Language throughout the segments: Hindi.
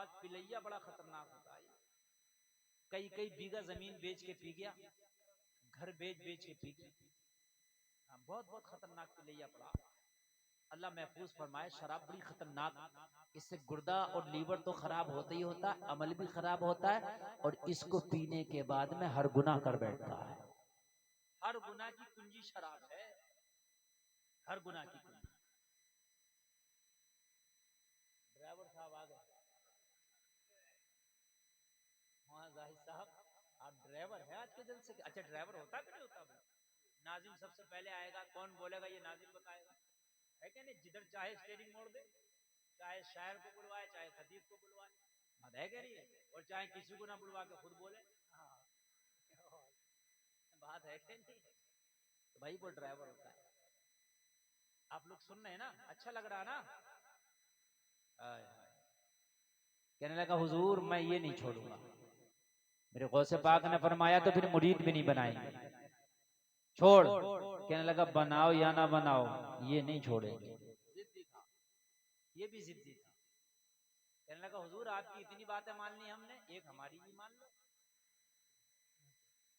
आज पिलैया बड़ा खतरनाक होता है। कई कई बीघा जमीन बेच के पी गया, घर बेच बेच के पी गया। बहुत बहुत खतरनाक पिलैया पड़ा। अल्लाह महफूज फरमाए। शराब बड़ी खतरनाक, इससे गुर्दा और लीवर तो खराब होता ही होता है, अमल भी खराब होता है, और इसको पीने के बाद में हर गुनाह कर बैठता है। हर गुनाह की कुंजी शराब है, हर गुनाह की कुंजी। ड्राइवर साहब आ गए। हाँ जाहिद साहब, आप ड्राइवर हैं आज के दिन से? अच्छा, ड्राइवर होता है कि नहीं होता? नाजिम सबसे पहले आएगा, कौन बोलेगा ये नाजिम बताएगा, है क्या नहीं? जिधर चाहे स्टीयरिंग मोड़ दे, चाहे शायर को बुलवाए, चाहे खतीब को बुलवाए, बात है क्या नहीं है? और चाहे किसी को ना बुलवा के खुद बोले। हाँ, बात है क्या नहीं? तो भाई वो ड्राइवर होता है। आप लोग सुन रहे हैं ना? अच्छा लग रहा है ना? कहने लगा हुजूर मैं ये नहीं छोड़ूंगा। मेरे गौसे पाक ने फरमाया तो फिर मुरीद भी नहीं बनाएंगे, छोड़। कहने लगा बनाओ या ना बनाओ, ये नहीं छोड़ेंगे। जिद्दी था, ये भी जिद्दी था। कहने लगा हुजूर आपकी इतनी बातें मान ली हमने, एक हमारी भी मान लो।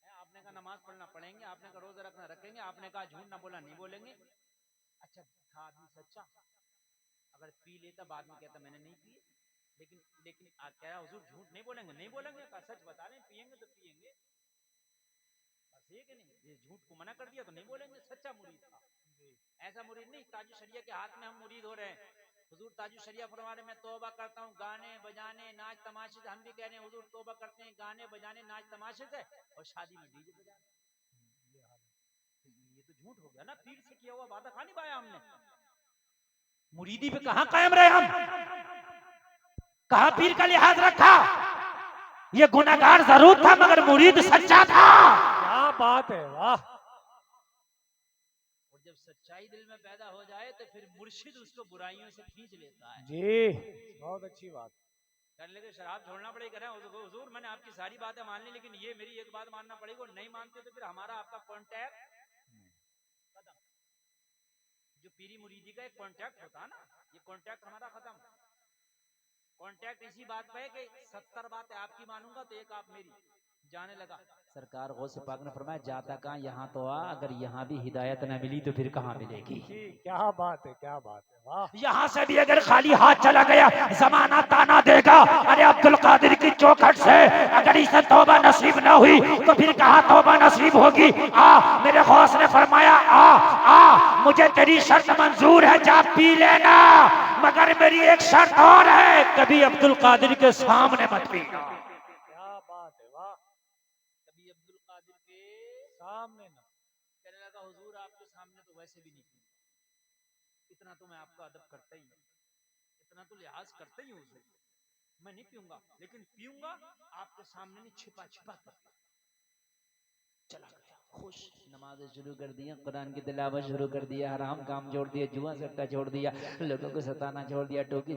आपने कहा नमाज पढ़ना पढ़ेंगे, आपने कहा रोजा रखना रखेंगे, आपने कहा झूठ ना बोला नहीं बोलेंगे। अच्छा था आदमी सच्चा, अगर पी लेता बाद में कहता मैंने नहीं पिए, लेकिन लेकिन कह रहा हुजूर झूठ नहीं बोलेंगे, नहीं बोलेंगे, कहा सच बता रहे हैं, पिएंगे तो पिएंगे, बस ये कि नहीं, ये झूठ को मना कर दिया तो नहीं बोलेंगे। सच्चा मुरीद था, ऐसा मुरीद नहीं ताजु शरिया के हाथ में हम मुरीद हो रहे हैं। हुजूर ताजु शरिया फरमाने मैं तौबा करता हूँ गाने बजाने नाच तमाशे से। हम भी कह रहे हैं हुजूर तौबा करते हैं गाने बजाने नाच तमाशे से और शादी में डीजे बजाने। ये तो झूठ हो गया ना, पीर से किया हुआ वादा खा नहीं पाया हमने। मुरीदी पे कहां कायम रहे हम, कहां पीर का लिहाज रखा। ये गुनाहगार जरूर था मगर मुरीद सच्चा था। क्या बात है, वाह। और जब सच्चाई दिल में पैदा हो जाए तो फिर मुर्शिद उसको बुराइयों से खींच लेता है। जी बहुत अच्छी बात। कर लेके शराब छोड़ना पड़ेगा। हुजूर मैंने आपकी सारी बातें मान ली, लेकिन ये मेरी एक बात मानना पड़ेगी, नहीं मानते तो फिर हमारा आपका कॉन्टैक्ट खत्म। जो पीरी मुरीदी का एक कॉन्टैक्ट होता है ना, ये कॉन्टैक्ट हमारा खत्म। कॉन्टैक्ट इसी बात पे है कि 70 बातें आपकी मानूंगा तो एक आप मेरी। जाने लगा सरकार गौसे पाक ने फरमाया जाता कहाँ, यहाँ तो आ, अगर यहाँ भी हिदायत न मिली तो फिर कहाँ मिलेगी। क्या बात है, क्या बात है, वाह। यहाँ से भी अगर खाली हाथ चला गया जमाना ताना देगा। अरे अब्दुल कादिर की चौखट से अगर इसे तौबा नसीब न हुई तो फिर कहाँ तौबा नसीब होगी। आ मेरे गौस ने फरमाया आ आ मुझे तेरी शर्त मंजूर है, जा पी लेना, मगर मेरी एक शर्त और है, कभी अब्दुल कादिर के सामने मत पीना। क्या बात है, वाह। कभी अब्दुल कादिर के सामने ना। कहने लगा हुजूर आपके सामने तो वैसे भी नहीं पीऊंगा, इतना तो मैं आपका अदब करता ही, इतना तो लिहाज करता ही हूँ, मैं नहीं पीऊंगा, लेकिन पीऊंगा आपके सामने नहीं, छिपा छिपा कर। चला गया खुश, नमाज़ें शुरू कर दिया, कुरान की तिलावत शुरू कर दिया, हराम काम छोड़ दिया, जुआ सट्टा छोड़ दिया, लोगों को सताना छोड़ दिया, टोकी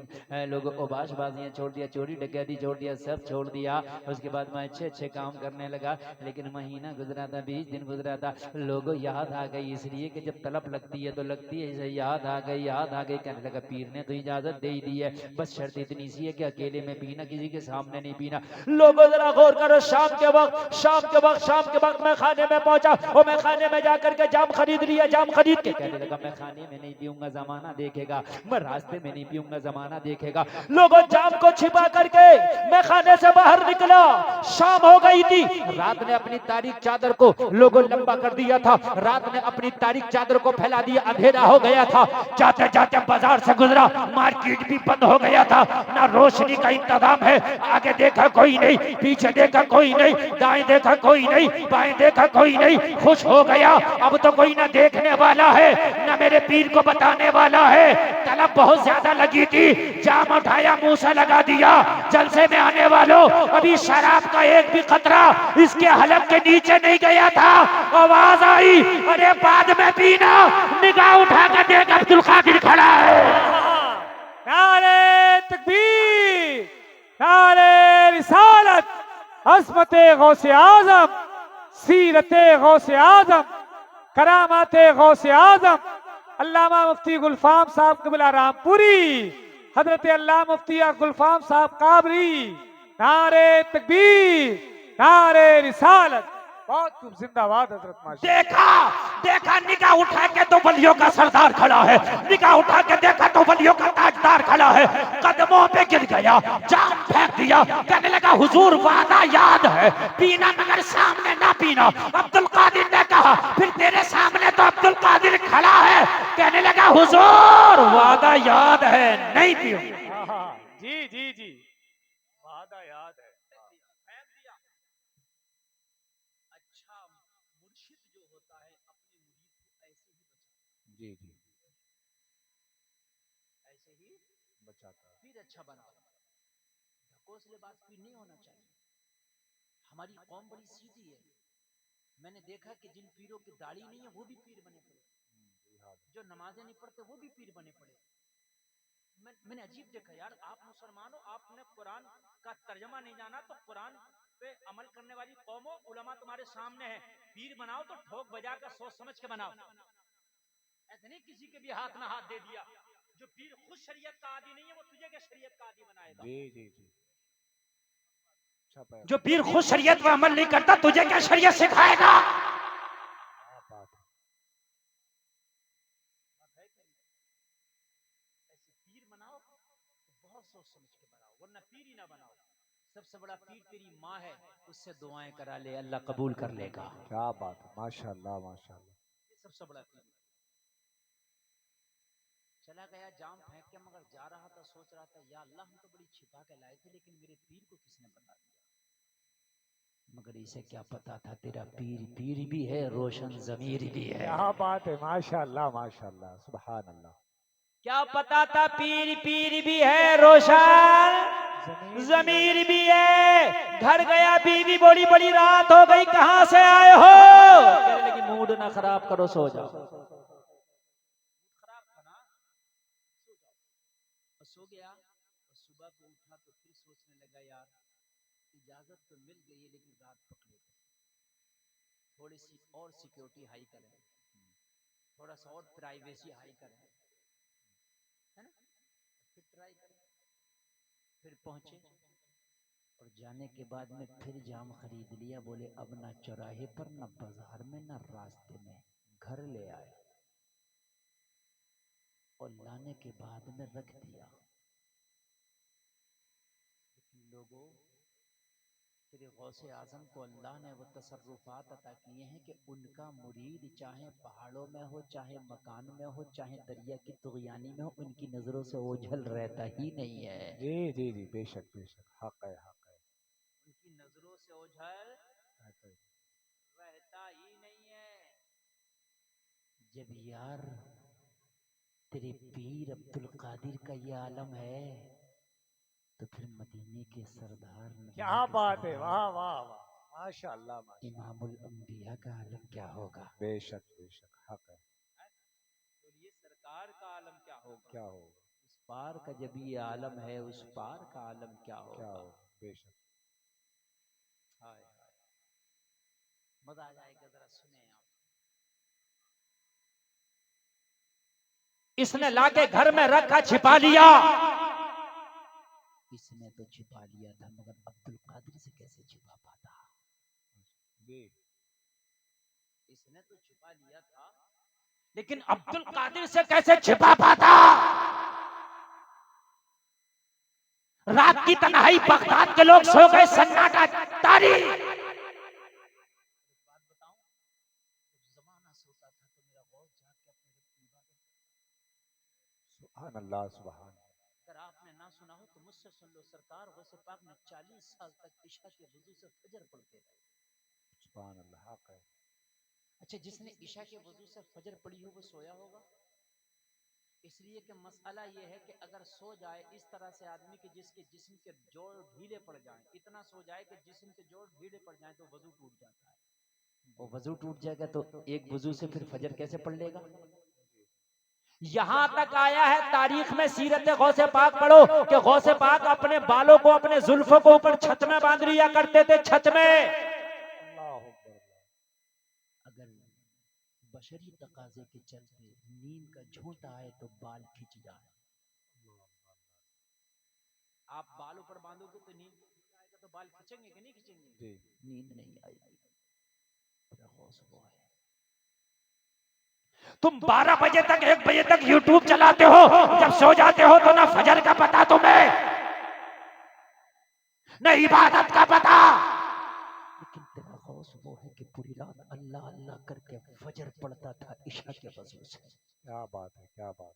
लोगों को बाशबाजियां छोड़ दिया, चोरी डकैती छोड़ दिया, सब छोड़ दिया। उसके बाद मैं अच्छे अच्छे काम करने लगा। लेकिन महीना गुजरा था, 20 दिन गुजरा था, लोगों याद आ गई, इसलिए कि जब तलब लगती है तो लगती है, इसे याद आ गई, याद आ गई। कहने लगा पीर ने तो इजाजत दे दी है, बस शर्त इतनी सी है कि अकेले में पीना, किसी के सामने नहीं पीना। लोगों जरा गौर करो, शाम के वक्त मैं खाने में पहुंचा और मैं खाने में जाकर के जाम खरीद लिया, जाम खरीद के कहने लगा मैं खाने में नहीं पीऊंगा, जमाना देखेगा, मैं रास्ते में नहीं पीऊंगा, जमाना देखेगा। लोगों जाम को छिपा करके मैं खाने से बाहर निकला, शाम हो गई थी, रात ने अपनी तारीख चादर को लोगों लंबा कर दिया था, रात ने अपनी तारीख चादर को फैला दिया, अंधेरा हो गया था। जाते जाते बाजार से गुजरा, मार्केट भी बंद हो गया था, ना रोशनी का इंतजाम है। आगे देखा कोई नहीं, पीछे देखा कोई नहीं, दाएं देखा कोई नहीं, बाएं देखा कोई नहीं। खुश हो गया, अब तो कोई ना देखने वाला है ना मेरे पीर को बताने वाला है। तलब बहुत ज्यादा लगी थी, जाम उठाया, मुंह से लगा दिया। जलसे में आने वालों, अभी शराब का एक भी कतरा इसके हलक के नीचे नहीं गया था। आवाज आई अरे बाद में पीना। निगाह उठा कर देख अब्दुल कादिर खड़ा है। नारे तकबीर, नारे रिसालत, अज़मते गौसे आज़म, सीरते गौसे आज़म, करामाते गौसे आज़म, अल्लामा मुफ्ती गुलफाम साहब कबिला रामपुरी हजरत अल्लाह मुफ्ती गुलफाम साहब काबरी, नारे तकबीर, नारे रिसालत। बहुत खूब, जिंदाबाद हजरत माशा। देखा देखा निगाह उठा के तो वलियों का सरदार खड़ा है, निगाह उठा के देखा तो वलियों का ताजदार खड़ा है। कदमों पे गिर गया, जाम फेंक दिया, कहने लगा हुजूर वादा याद है, पीना मगर सामने ना पीना। अब्दुल कादिर ने कहा फिर तेरे सामने तो अब्दुल कादिर खड़ा है। कहने लगा हुजूर वादा याद है, नहीं पीऊंगा। जी जी जी, वादा याद है। फेंक दिया। अच्छा मुर्शिद जो होता है अपने मुरीद को ऐसे ही बचाता जी जी, है, ऐसे ही बचाता है। फिर अच्छा बनाओ। ढकोसलेबाज पीर नहीं होना चाहिए। हमारी कौम बड़ी सीधी है। मैंने देखा कि जिन पीरों की दाढ़ी नहीं है वो भी पीर बने पड़े, जो नमाजें नहीं पढ़ते वो भी पीर बने पड़े। मैंने अजीब देखा यार, आप मुसलमान हो, आपने कुरान का तर्जमा नहीं जाना तो कुरान पे अमल करने वाली कौमों उलमा तुम्हारे सामने है, पीर बनाओ तो ठोक बजा कर सोच समझ के बनाओ। ऐसे नहीं किसी के भी हाथ में हाथ दे दिया। जो पीर खुद शरीयत का आदी नहीं है वो तुझे क्या शरीयत का आदी बनाएगा। जी जी जी, जो पीर खुद शरीयत पर अमल नहीं करता तुझे क्या शरीयत सिखाएगा। ऐसे पीर बनाओ तो बहुत सोच समझ के बनाओ, वरना पीर ही ना बनाओ। सबसे बड़ा पीर तेरी माँ है, उससे दुआएं करा ले, अल्लाह कबूल कर लेगा। क्या बात है, माशाल्लाह माशाल्लाह। ये सबसे बड़ा पीर। चला गया जाम फेंक के, मगर जा रहा था सोच रहा था या अल्लाह हम तो बड़ी छिपा के लाए थे, लेकिन मेरे पीर को किसने बता दिया। मगर इसे क्या पता था तेरा पीर पीर भी है, रोशन जमीर भी है। क्या बात है, माशाल्लाह माशाल्लाह, सुभान अल्लाह। क्या पता था पीर पीर भी है, रोशन जमीर भी है। घर गया, बीवी बोली बड़ी रात हो गई, कहां से आए हो। कहने लगी मूड ना खराब करो, सो जाओ। खराब था ना, सो गया। और सुबह को उठा तो फिर सोचने लगा यार इजाजत तो मिल गई है, लेकिन रात पकड़े थोड़ी सी और सिक्योरिटी हाई करें, थोड़ा सा और प्राइवेसी हाई करें, है ना। फिर ट्राई करें, फिर पहुंचे और जाने के बाद में फिर जाम खरीद लिया। बोले अब ना चौराहे पर, ना बाजार में, ना रास्ते में, घर ले आए और लाने के बाद में रख दिया। लोगों, तेरे गौसे आजम को अल्लाह ने वो तसर्रुफात अता किए हैं कि उनका मुरीद चाहे पहाड़ों में हो, चाहे मकान में हो, चाहे दरिया की तुगयानी में हो, उनकी नजरों से ओझल रहता ही नहीं है। जी जी जी, बेशक बेशक, हक है हक है। उनकी नजरों से ओझल रहता ही नहीं है। जब यार तेरे पीर अब्दुल कादिर का ये आलम है तो फिर मदीने के सरदार, क्या बात है, वाह वाह वाह, माशाल्लाह माशाल्लाह। इमामुल अंबिया का आलम क्या होगा। बेशक बेशक, हक है। तो ये सरकार का आलम क्या होगा। क्या होगा, उस पार का जब ये आलम है, उस पार का आलम क्या क्या होगा। होगा, बेशक। हाय हाय, मजा आ जाएगा, जरा सुने आप। इसने लाके घर में रखा, छिपा लिया। इसने तो छिपा लिया था, मगर अब्दुल कादिर से कैसे छिपा पाता। जी, इसने तो छिपा लिया था, लेकिन अब्दुल कादिर से कैसे छिपा पाता। रात की तन्हाई, बगदाद के लोग सो गए, सन्नाटा तारी। बात बताऊं, जब जमाना सोता था तो मेरा गौस जाग के अपने रब की इबादत। सुभान अल्लाह सुभान। अगर आपने ना सुना हो तो मुझसे सुन लो। सरकार गौसे पाक ने 40 साल तक इशा के वजू से फजर पढ़ते रहे। सुभान अल्लाह, हक है। अच्छा, जिसने इशा के वजू से फजर पढ़ी हो वो सोया होगा। इसलिए कि मसला ये है कि अगर सो जाए इस तरह से आदमी के जिसके जिस्म के जोड़ ढीले पड़ जाएं, इतना सो जाए कि जिस्म के जोड़ ढीले पड़ जाएं तो वजू टूट जाता है। और वजू टूट जाएगा तो एक वजू से फिर फजर कैसे पढ़ लेगा। यहां तक आया है तारीख में, सीरत गौसे पाक पढ़ो कि गौसे पाक अपने बालों को, अपने जुल्फों को ऊपर छत में बांध लिया करते थे, छत में। अगर बशरी तकाजे के चलते नींद का झोंका आए तो बाल खिंच जाए, आप बाल ऊपर बांधोगे तो नींद आएगा, तो बाल खींचेंगे कि नहीं खींचेंगे? जी। नींद नहीं आएगी। तुम 12 बजे तक 1 बजे तक यूट्यूब चलाते हो, जब सो जाते हो तो ना फजर का पता तुम्हें, न इबादत का पता। लेकिन तेरा खौफ वो है कि पूरी रात अल्लाह अल्लाह करके फजर पढ़ता था इशा के वजह से। क्या बात है, क्या बात,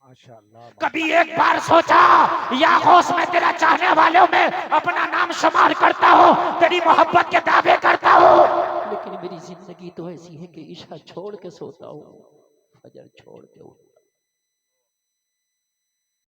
माशाअल्लाह। कभी एक बार सोचा या होश में तेरा चाहने वालों में अपना नाम शुमार करता हूँ, तेरी मोहब्बत के दावे करता हूँ, लेकिन मेरी जिंदगी तो ऐसी है कि ईशा छोड़ के सोता हूँ, फजर छोड़ के उठता हूं।